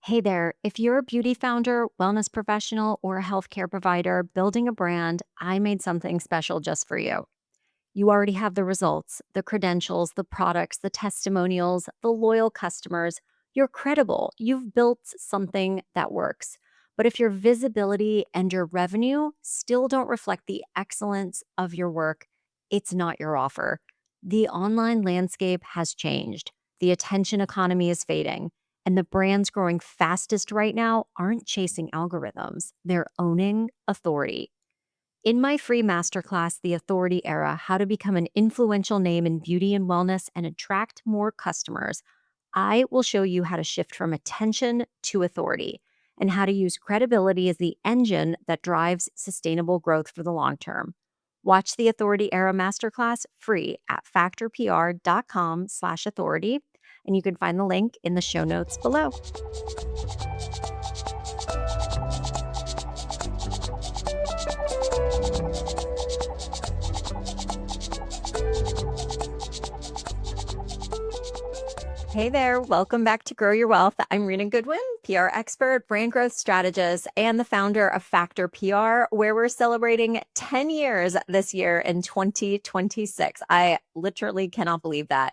Hey there, if you're a beauty founder, wellness professional, or a healthcare provider building a brand, I made something special just for you. You already have the results, the credentials, the products, the testimonials, the loyal customers. You're credible. You've built something that works. But if your visibility and your revenue still don't reflect the excellence of your work, it's not your offer. The online landscape has changed. The attention economy is fading. And the brands growing fastest right now aren't chasing algorithms, they're owning authority. In my free masterclass, The Authority Era: How to Become an Influential Name in Beauty and Wellness and Attract More Customers, I will show you how to shift from attention to authority and how to use credibility as the engine that drives sustainable growth for the long term. Watch the Authority Era Masterclass free at factorpr.com/authority, and you can find the link in the show notes below. Hey there, welcome back to Grow Your Wealth. I'm Rena Goodwin, PR expert, brand growth strategist, and the founder of Factor PR, where we're celebrating 10 years this year in 2026. I literally cannot believe that.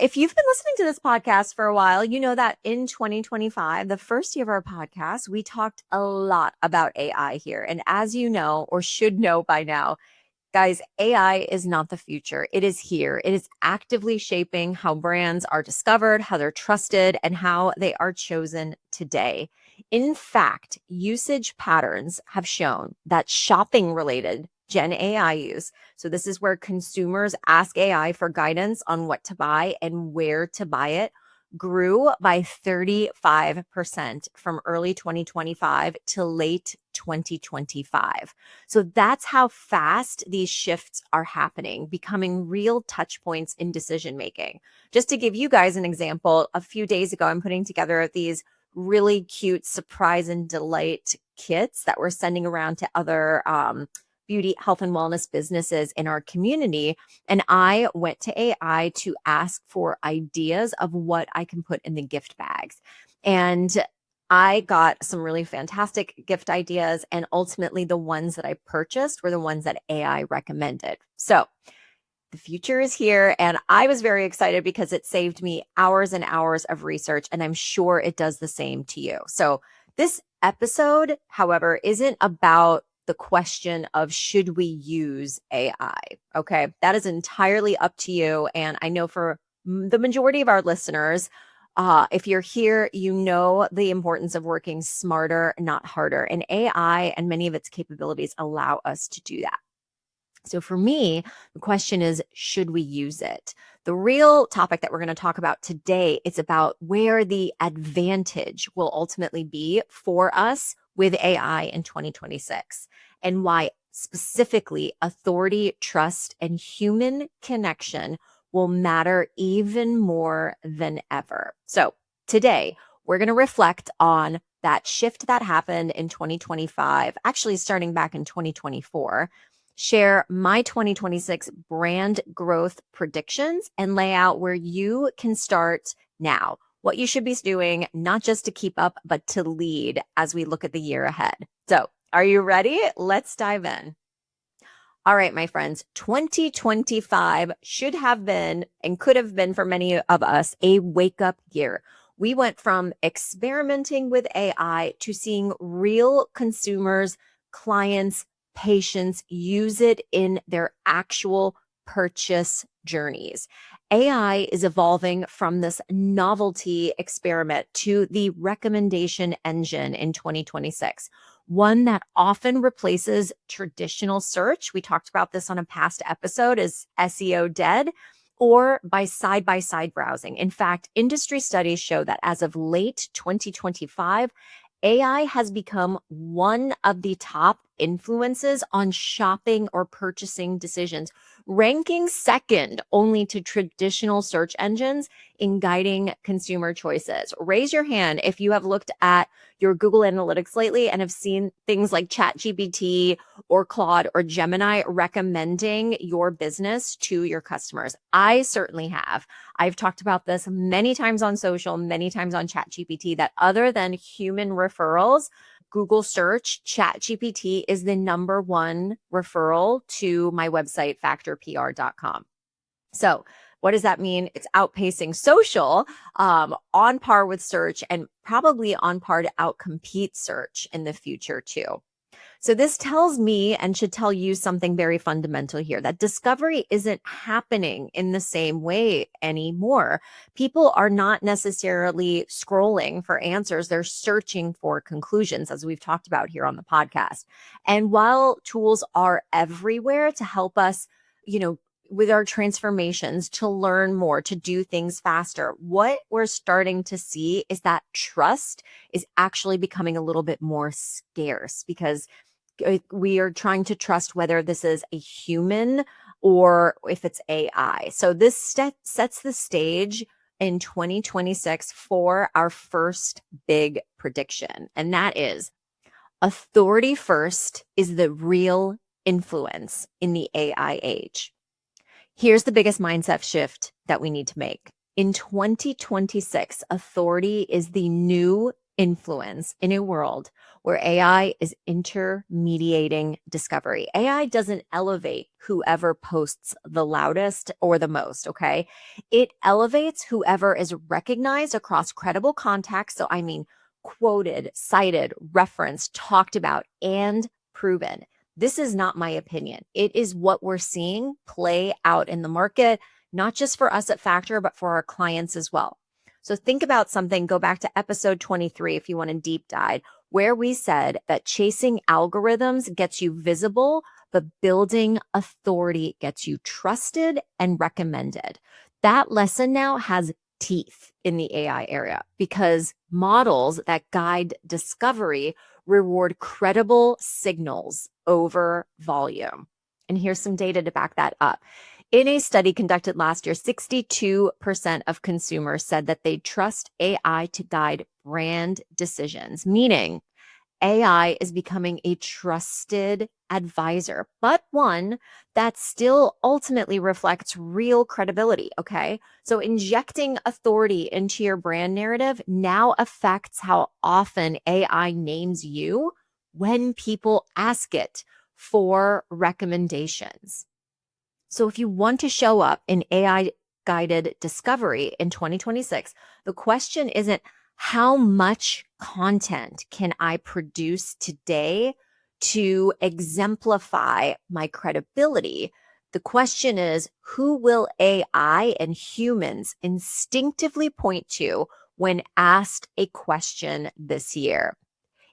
If you've been listening to this podcast for a while, you know that in 2025, the first year of our podcast, we talked a lot about AI here. And as you know, or should know by now, guys, AI is not the future. It is here. It is actively shaping how brands are discovered, how they're trusted, and how they are chosen today. In fact, usage patterns have shown that shopping related Gen AI use, so this is where consumers ask AI for guidance on what to buy and where to buy it, grew by 35% from early 2025 to late 2025. So that's how fast these shifts are happening, becoming real touch points in decision making. Just to give you guys an example, a few days ago, I'm putting together these really cute surprise and delight kits that we're sending around to other beauty, health, and wellness businesses in our community. And I went to AI to ask for ideas of what I can put in the gift bags. And I got some really fantastic gift ideas. And ultimately, the ones that I purchased were the ones that AI recommended. So the future is here. And I was very excited because it saved me hours and hours of research. And I'm sure it does the same to you. So this episode, however, isn't about the question of should we use AI? Okay, that is entirely up to you. And I know for the majority of our listeners, if you're here, you know the importance of working smarter, not harder. And AI and many of its capabilities allow us to do that. So for me, the question is, should we use it? The real topic that we're going to talk about today is about where the advantage will ultimately be for us with AI in 2026 and why specifically authority, trust, and human connection will matter even more than ever. So today, we're going to reflect on that shift that happened in 2025, actually starting back in 2024, share my 2026 brand growth predictions, and lay out where you can start now, what you should be doing, not just to keep up, but to lead as we look at the year ahead. So, are you ready? Let's dive in. All right, my friends, 2025 should have been and could have been for many of us a wake-up year. We went from experimenting with AI to seeing real consumers, clients, patients use it in their actual purchase journeys. AI is evolving from this novelty experiment to the recommendation engine in 2026, one that often replaces traditional search. We talked about this on a past episode. Is SEO dead? Or by side browsing. In fact, industry studies show that as of late 2025, AI has become one of the top influences on shopping or purchasing decisions, ranking second only to traditional search engines in guiding consumer choices. Raise your hand if you have looked at your Google Analytics lately and have seen things like ChatGPT or Claude or Gemini recommending your business to your customers. I certainly have. I've talked about this many times on social, many times on ChatGPT, that other than human referrals, Google search, ChatGPT is the number one referral to my website, factorpr.com. So what does that mean? It's outpacing social, on par with search, and probably on par to outcompete search in the future too. So this tells me, and should tell you, something very fundamental here, that discovery isn't happening in the same way anymore. People are not necessarily scrolling for answers. They're searching for conclusions, as we've talked about here on the podcast. And while tools are everywhere to help us, with our transformations, to learn more, to do things faster, what we're starting to see is that trust is actually becoming a little bit more scarce, because we are trying to trust whether this is a human or if it's AI. So this sets the stage in 2026 for our first big prediction. And that is, authority first is the real influence in the AI age. Here's the biggest mindset shift that we need to make. In 2026, authority is the new influence in a world where AI is intermediating discovery. AI doesn't elevate whoever posts the loudest or the most, okay? It elevates whoever is recognized across credible contexts. So I mean, quoted, cited, referenced, talked about, and proven. This is not my opinion. It is what we're seeing play out in the market, not just for us at Factor, but for our clients as well. So think about something, go back to episode 23 if you want to deep dive, where we said that chasing algorithms gets you visible, but building authority gets you trusted and recommended. That lesson now has teeth in the AI era, because models that guide discovery reward credible signals over volume. And here's some data to back that up. In a study conducted last year, 62% of consumers said that they trust AI to guide brand decisions, meaning AI is becoming a trusted advisor, but one that still ultimately reflects real credibility, okay? So injecting authority into your brand narrative now affects how often AI names you when people ask it for recommendations. So if you want to show up in AI guided discovery in 2026, the question isn't how much content can I produce today to exemplify my credibility. The question is, who will AI and humans instinctively point to when asked a question this year?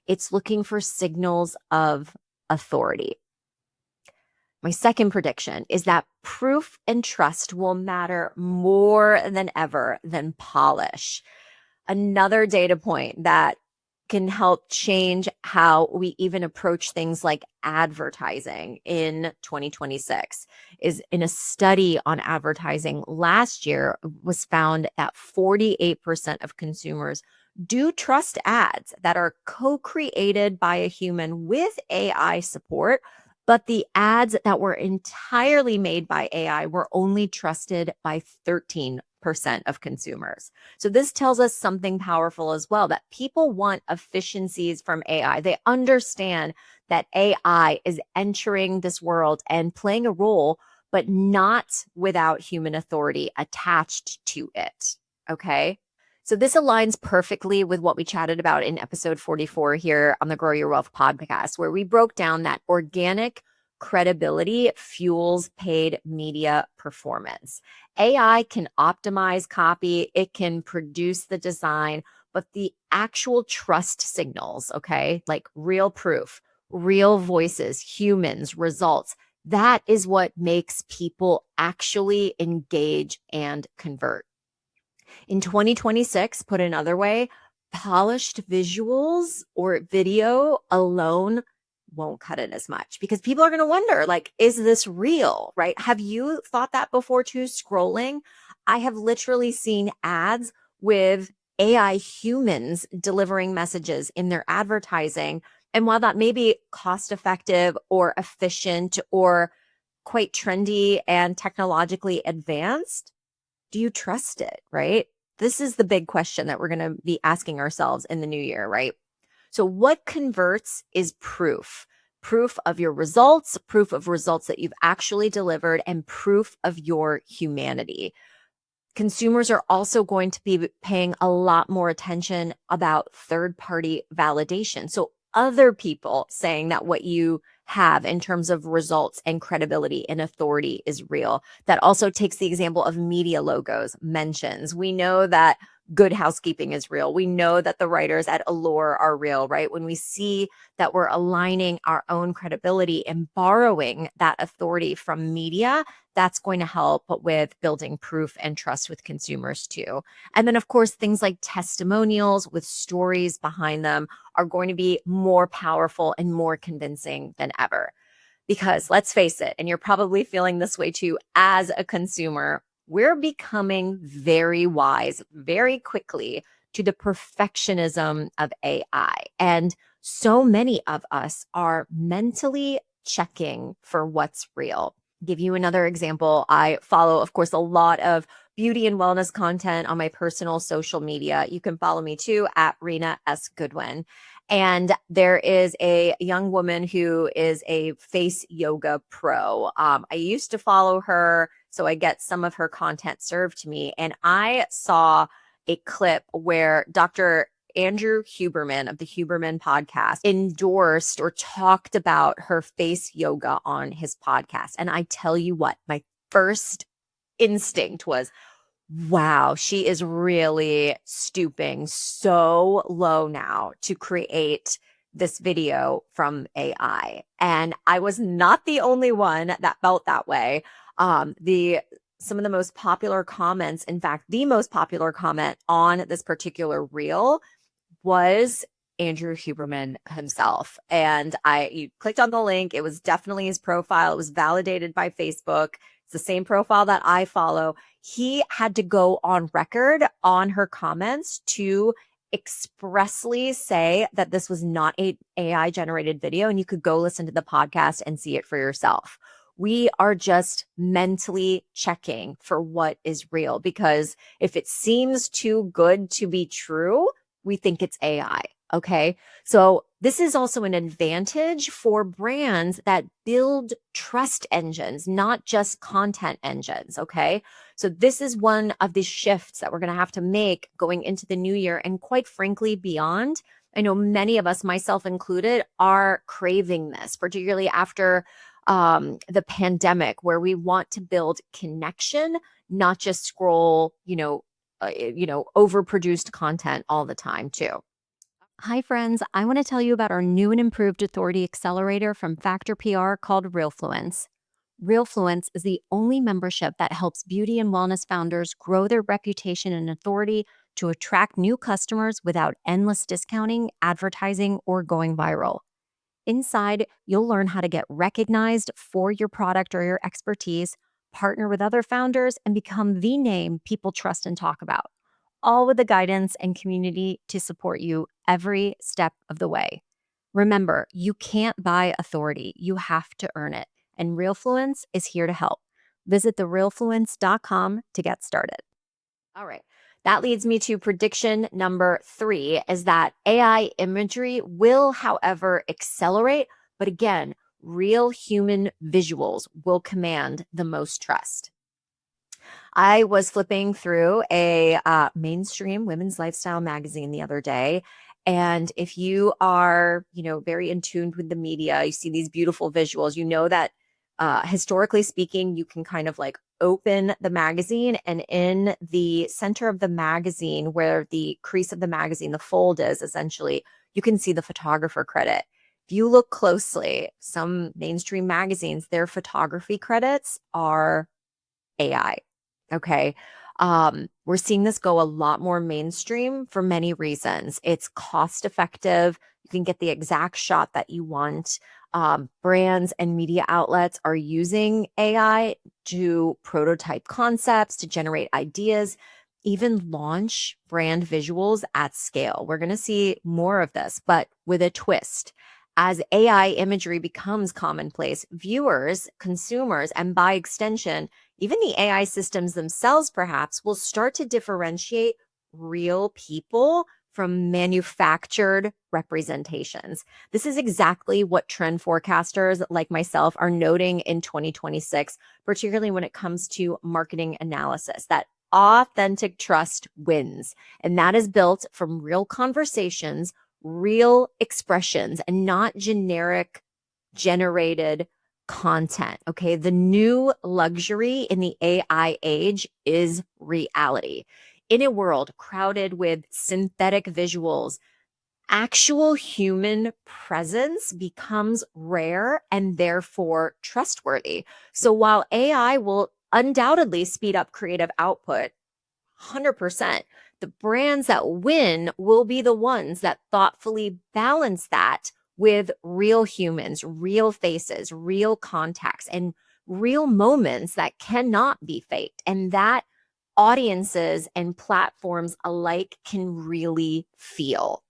It's looking for signals of authority. My second prediction is that proof and trust will matter more than ever than polish. Another data point that can help change how we even approach things like advertising in 2026 is, in a study on advertising last year, was found that 48% of consumers do trust ads that are co-created by a human with AI support, but the ads that were entirely made by AI were only trusted by 13% of consumers. So this tells us something powerful as well, that people want efficiencies from AI. They understand that AI is entering this world and playing a role, but not without human authority attached to it. Okay. So this aligns perfectly with what we chatted about in episode 44 here on the Grow Your Wealth podcast, where we broke down that organic credibility fuels paid media performance. AI can optimize copy, it can produce the design, but the actual trust signals, okay, like real proof, real voices, humans, results, that is what makes people actually engage and convert. In 2026, put another way, polished visuals or video alone won't cut it as much because people are going to wonder, like, is this real, right? Have you thought that before too, scrolling? I have literally seen ads with AI humans delivering messages in their advertising. And while that may be cost effective or efficient or quite trendy and technologically advanced, do you trust it, right? This is the big question that we're going to be asking ourselves in the new year, right? So, what converts is proof. Proof of your results, proof of results that you've actually delivered, and proof of your humanity. Consumers are also going to be paying a lot more attention about third-party validation. So other people saying that what you have in terms of results and credibility and authority is real. That also takes the example of media logos, mentions. We know that Good Housekeeping is real. We know that the writers at Allure are real, right? When we see that we're aligning our own credibility and borrowing that authority from media, that's going to help with building proof and trust with consumers too. And then, of course, things like testimonials with stories behind them are going to be more powerful and more convincing than ever. Because let's face it, and you're probably feeling this way too as a consumer, we're becoming very wise very quickly to the perfectionism of AI. And so many of us are mentally checking for what's real. Give you another example. I follow, of course, a lot of beauty and wellness content on my personal social media. You can follow me too at Rena S. Goodwin. And there is a young woman who is a face yoga pro. I used to follow her, so I get some of her content served to me. And I saw a clip where Dr. Andrew Huberman of the Huberman podcast endorsed or talked about her face yoga on his podcast. And I tell you what, my first instinct was, wow, she is really stooping so low now to create this video from AI. And I was not the only one that felt that way. Some of the most popular comments, in fact, the most popular comment on this particular reel was Andrew Huberman himself. And you clicked on the link. It was definitely his profile. It was validated by Facebook. It's the same profile that I follow. He had to go on record on her comments to expressly say that this was not a AI generated video, and you could go listen to the podcast and see it for yourself. We are just mentally checking for what is real, because if it seems too good to be true, we think it's AI. Okay. So this is also an advantage for brands that build trust engines, not just content engines. Okay. So this is one of the shifts that we're going to have to make going into the new year, and quite frankly, beyond. I know many of us, myself included, are craving this, particularly after the pandemic, where we want to build connection, not just scroll, overproduced content all the time too. Hi, friends. I want to tell you about our new and improved authority accelerator from Factor PR called RealFluence. RealFluence is the only membership that helps beauty and wellness founders grow their reputation and authority to attract new customers without endless discounting, advertising, or going viral. Inside, you'll learn how to get recognized for your product or your expertise, partner with other founders, and become the name people trust and talk about, all with the guidance and community to support you every step of the way. Remember, you can't buy authority. You have to earn it. And RealFluence is here to help. Visit therealfluence.com to get started. All right. That leads me to prediction number 3, is that AI imagery will, however, accelerate. But again, real human visuals will command the most trust. I was flipping through a mainstream women's lifestyle magazine the other day. And if you are, very in tune with the media, you see these beautiful visuals, you know that historically speaking, you can kind of like open the magazine, and in the center of the magazine, where the crease of the magazine, the fold is essentially, you can see the photographer credit. If you look closely, some mainstream magazines, their photography credits are AI. Okay. We're seeing this go a lot more mainstream for many reasons. It's cost effective. You can get the exact shot that you want. Brands and media outlets are using AI to prototype concepts, to generate ideas, even launch brand visuals at scale. We're going to see more of this, but with a twist. As AI imagery becomes commonplace, viewers, consumers, and by extension, even the AI systems themselves perhaps will start to differentiate real people from manufactured representations. This is exactly what trend forecasters like myself are noting in 2026, particularly when it comes to marketing analysis, that authentic trust wins. And that is built from real conversations, real expressions, and not generic generated content. Okay. The new luxury in the AI age is reality. In a world crowded with synthetic visuals, actual human presence becomes rare and therefore trustworthy. So while AI will undoubtedly speed up creative output, 100%, the brands that win will be the ones that thoughtfully balance that with real humans, real faces, real contacts, and real moments that cannot be faked. And that audiences and platforms alike can really feel.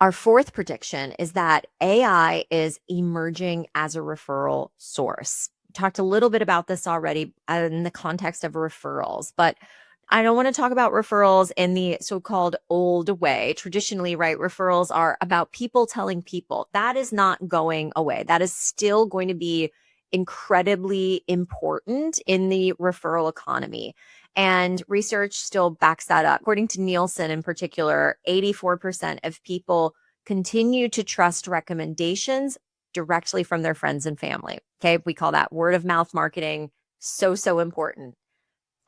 Our fourth prediction is that AI is emerging as a referral source. We talked a little bit about this already in the context of referrals, but I don't want to talk about referrals in the so-called old way. Traditionally, right, referrals are about people telling people. That is not going away. That is still going to be incredibly important in the referral economy. And research still backs that up. According to Nielsen in particular, 84% of people continue to trust recommendations directly from their friends and family. Okay. We call that word of mouth marketing. So important.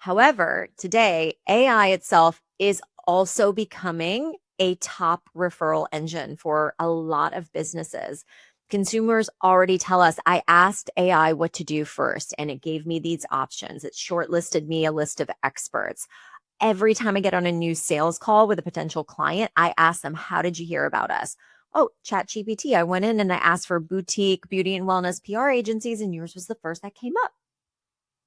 However, today, AI itself is also becoming a top referral engine for a lot of businesses. Consumers already tell us, I asked AI what to do first, and it gave me these options. It shortlisted me a list of experts. Every time I get on a new sales call with a potential client, I ask them, how did you hear about us? Oh, ChatGPT. I went in and I asked for boutique beauty and wellness PR agencies, and yours was the first that came up.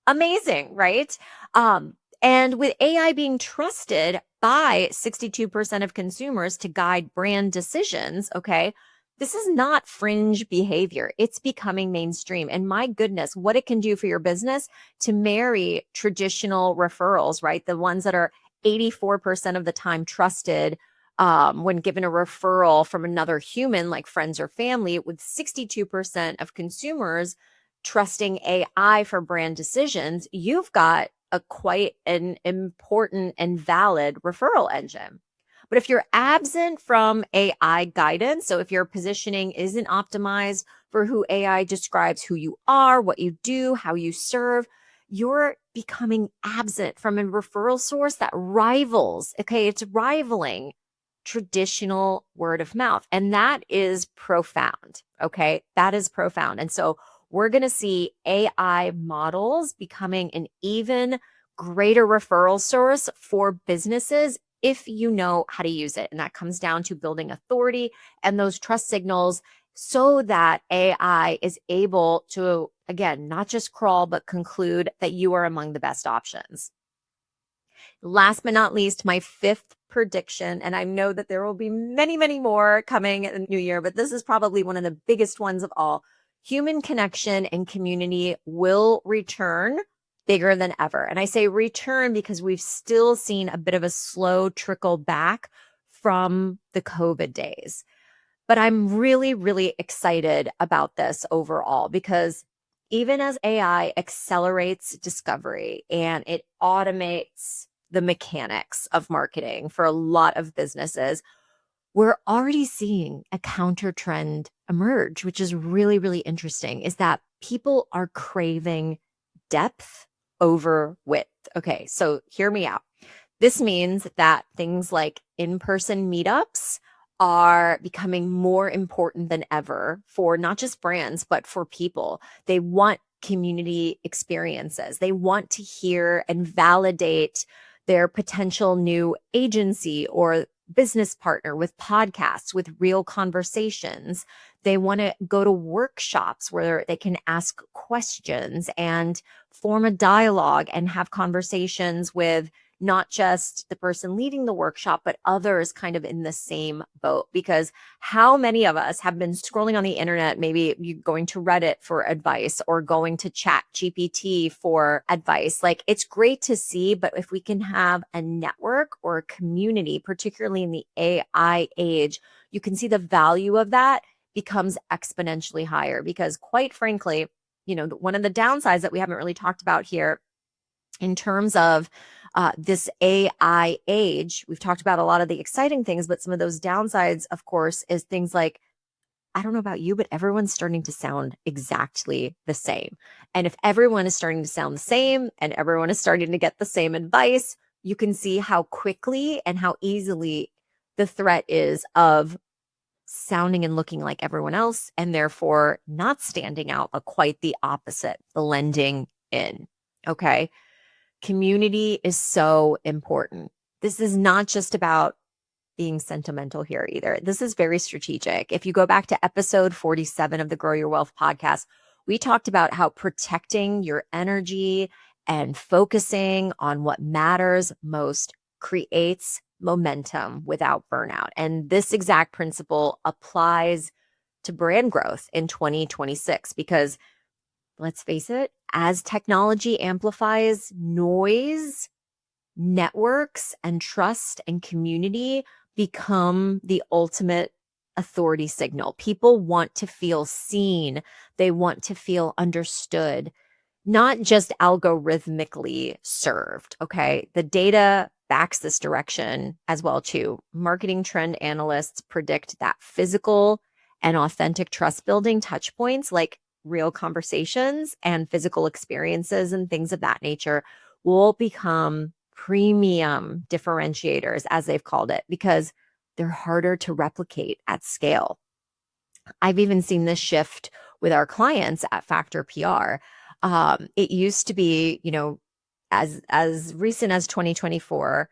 Amazing, right? And with AI being trusted by 62% of consumers to guide brand decisions, okay, this is not fringe behavior. It's becoming mainstream. And my goodness, what it can do for your business to marry traditional referrals, right? The ones that are 84% of the time trusted when given a referral from another human like friends or family, with 62% of consumers trusting AI for brand decisions, you've got a quite an important and valid referral engine. But if you're absent from AI guidance, so if your positioning isn't optimized for who AI describes who you are, what you do, how you serve, you're becoming absent from a referral source that rivals, okay, it's rivaling traditional word of mouth. And that is profound, okay? That is profound. And so we're going to see AI models becoming an even greater referral source for businesses if you know how to use it. And that comes down to building authority and those trust signals so that AI is able to, again, not just crawl, but conclude that you are among the best options. Last but not least, my fifth prediction, and I know that there will be many, many more coming in the new year, but this is probably one of the biggest ones of all. Human connection and community will return bigger than ever. And I say return because we've still seen a bit of a slow trickle back from the COVID days. But I'm really, really excited about this overall because even as AI accelerates discovery and it automates the mechanics of marketing for a lot of businesses, we're already seeing a counter trend emerge, which is really, really interesting, is that people are craving depth over width. Okay, so hear me out. This means that things like in-person meetups are becoming more important than ever for not just brands, but for people. They want community experiences. They want to hear and validate their potential new agency or business partner with podcasts, with real conversations. They want to go to workshops where they can ask questions and form a dialogue and have conversations with not just the person leading the workshop, but others kind of in the same boat. Because how many of us have been scrolling on the internet, maybe you going to Reddit for advice or going to Chat GPT for advice? Like, it's great to see, but if we can have a network or a community, particularly in the AI age, you can see the value of that becomes exponentially higher. Because quite frankly, one of the downsides that we haven't really talked about here in terms of this AI age, we've talked about a lot of the exciting things, but some of those downsides, of course, is things like, I don't know about you, but everyone's starting to sound exactly the same. And if everyone is starting to sound the same and everyone is starting to get the same advice, you can see how quickly and how easily the threat is of sounding and looking like everyone else, and therefore not standing out, but quite the opposite, blending in. Okay. Community is so important. This is not just about being sentimental here either. This is very strategic. If you go back to episode 47 of the Grow Your Wealth podcast, we talked about how protecting your energy and focusing on what matters most creates momentum without burnout. And this exact principle applies to brand growth in 2026 because let's face it, as technology amplifies noise, networks and trust and community become the ultimate authority signal. People want to feel seen. They want to feel understood, not just algorithmically served. Okay. The data backs this direction as well too. Marketing trend analysts predict that physical and authentic trust building touch points like real conversations and physical experiences and things of that nature will become premium differentiators, as they've called it, because they're harder to replicate at scale. I've even seen this shift with our clients at Factor PR. It used to be, as recent as 2024,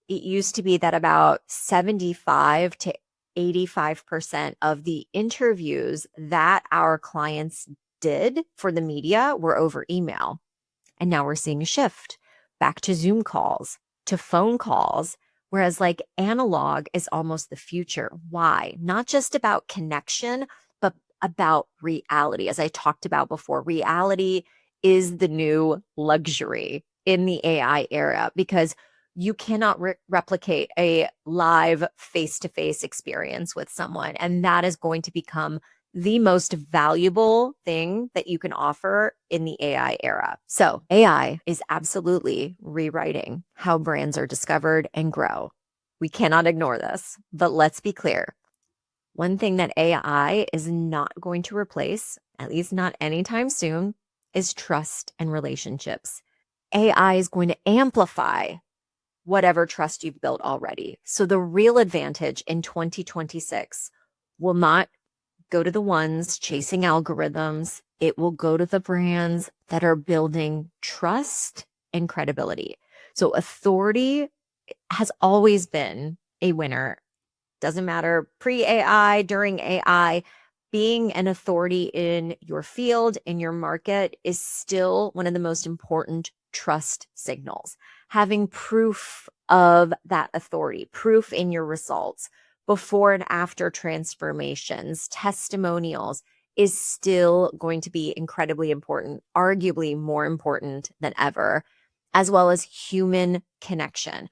it used to be that about 75 to 85% of the interviews that our clients did for the media were over email. And now we're seeing a shift back to Zoom calls, to phone calls, whereas like analog is almost the future. Why? Not just about connection, but about reality. As I talked about before, reality is the new luxury in the AI era because you cannot replicate a live face-to-face experience with someone. And that is going to become the most valuable thing that you can offer in the AI era. So AI is absolutely rewriting how brands are discovered and grow. We cannot ignore this, but let's be clear. One thing that AI is not going to replace, at least not anytime soon, is trust and relationships. AI is going to amplify whatever trust you've built already. So the real advantage in 2026 will not go to the ones chasing algorithms. It will go to the brands that are building trust and credibility. So authority has always been a winner. Doesn't matter pre-AI, during AI, being an authority in your field, in your market is still one of the most important trust signals. Having proof of that authority, proof in your results, before and after transformations, testimonials is still going to be incredibly important, arguably more important than ever, as well as human connection.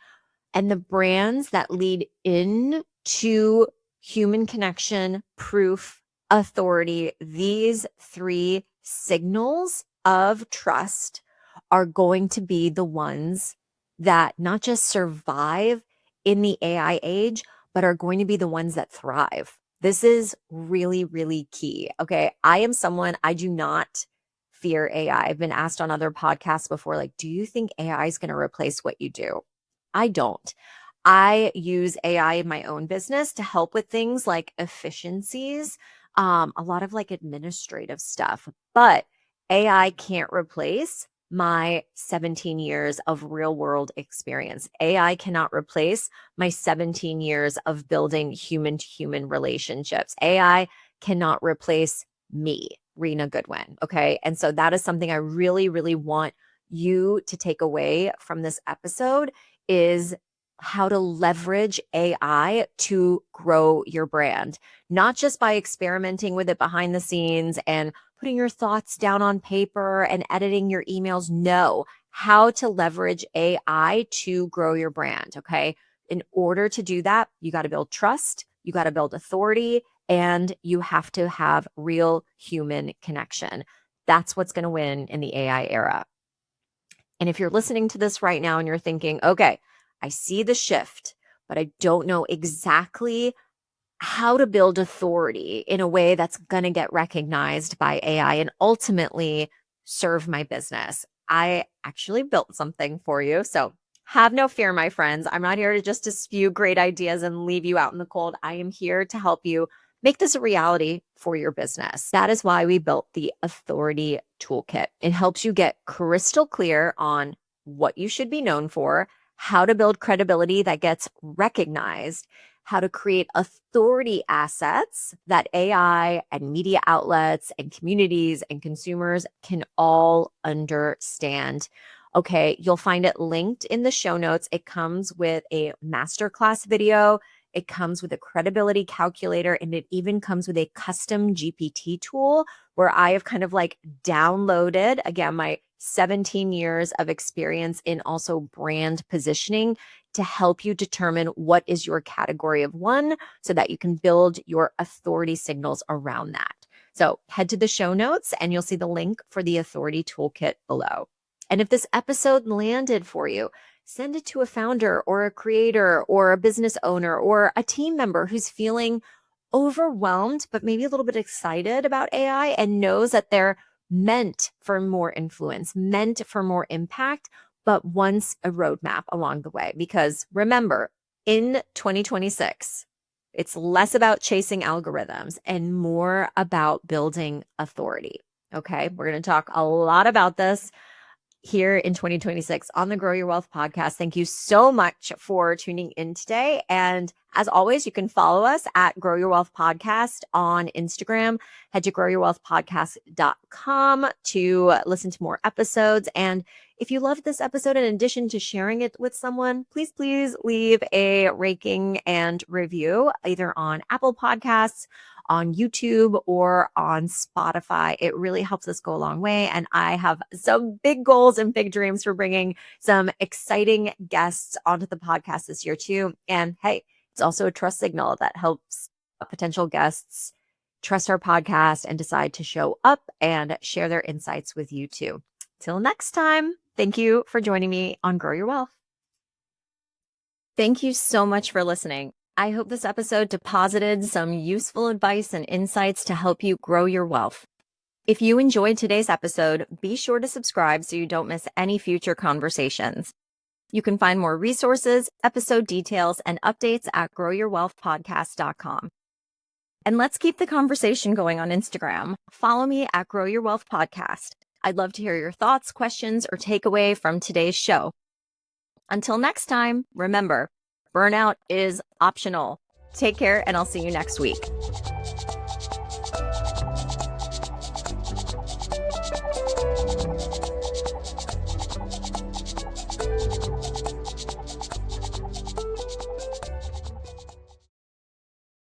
And the brands that lead into human connection, proof, authority, these three signals of trust are going to be the ones that not just survive in the AI age, but are going to be the ones that thrive. This is really, really key. Okay. I am someone, I do not fear AI. I've been asked on other podcasts before, like, do you think AI is going to replace what you do? I don't. I use AI in my own business to help with things like efficiencies, a lot of like administrative stuff, but AI can't replace my 17 years of real world experience. AI cannot replace my 17 years of building human to human relationships. AI cannot replace me, Rena Goodwin. Okay. And so that is something I really, really want you to take away from this episode is how to leverage AI to grow your brand, not just by experimenting with it behind the scenes and putting your thoughts down on paper and editing your emails. No, how to leverage AI to grow your brand. Okay. In order to do that, you got to build trust, you got to build authority, and you have to have real human connection. That's what's going to win in the AI era. And if you're listening to this right now and you're thinking, okay, I see the shift, but I don't know exactly how to build authority in a way that's going to get recognized by AI and ultimately serve my business, I actually built something for you. So have no fear, my friends. I'm not here to just spew great ideas and leave you out in the cold. I am here to help you make this a reality for your business. That is why we built the Authority Toolkit. It helps you get crystal clear on what you should be known for, how to build credibility that gets recognized, how to create authority assets that AI and media outlets and communities and consumers can all understand. Okay, you'll find it linked in the show notes. It comes with a masterclass video. It comes with a credibility calculator, and it even comes with a custom GPT tool where I have kind of like downloaded, again, my 17 years of experience in also brand positioning to help you determine what is your category of one so that you can build your authority signals around that. So head to the show notes and you'll see the link for the Authority Toolkit below. And if this episode landed for you, send it to a founder or a creator or a business owner or a team member who's feeling overwhelmed, but maybe a little bit excited about AI and knows that they're meant for more influence, meant for more impact, but wants a roadmap along the way. Because remember, in 2026, it's less about chasing algorithms and more about building authority. Okay. We're going to talk a lot about this here in 2026 on the Grow Your Wealth podcast. Thank you so much for tuning in today. And as always, you can follow us at Grow Your Wealth Podcast on Instagram. Head to growyourwealthpodcast.com to listen to more episodes. And if you loved this episode, in addition to sharing it with someone, please leave a rating and review either on Apple Podcasts, on YouTube, or on Spotify. It really helps us go a long way. And I have some big goals and big dreams for bringing some exciting guests onto the podcast this year too. And hey, it's also a trust signal that helps potential guests trust our podcast and decide to show up and share their insights with you too. Till next time, thank you for joining me on Grow Your Wealth. Thank you so much for listening. I hope this episode deposited some useful advice and insights to help you grow your wealth. If you enjoyed today's episode, be sure to subscribe so you don't miss any future conversations. You can find more resources, episode details, and updates at growyourwealthpodcast.com. And let's keep the conversation going on Instagram. Follow me at Grow Your Wealth Podcast. I'd love to hear your thoughts, questions, or takeaway from today's show. Until next time, remember, burnout is optional. Take care, and I'll see you next week.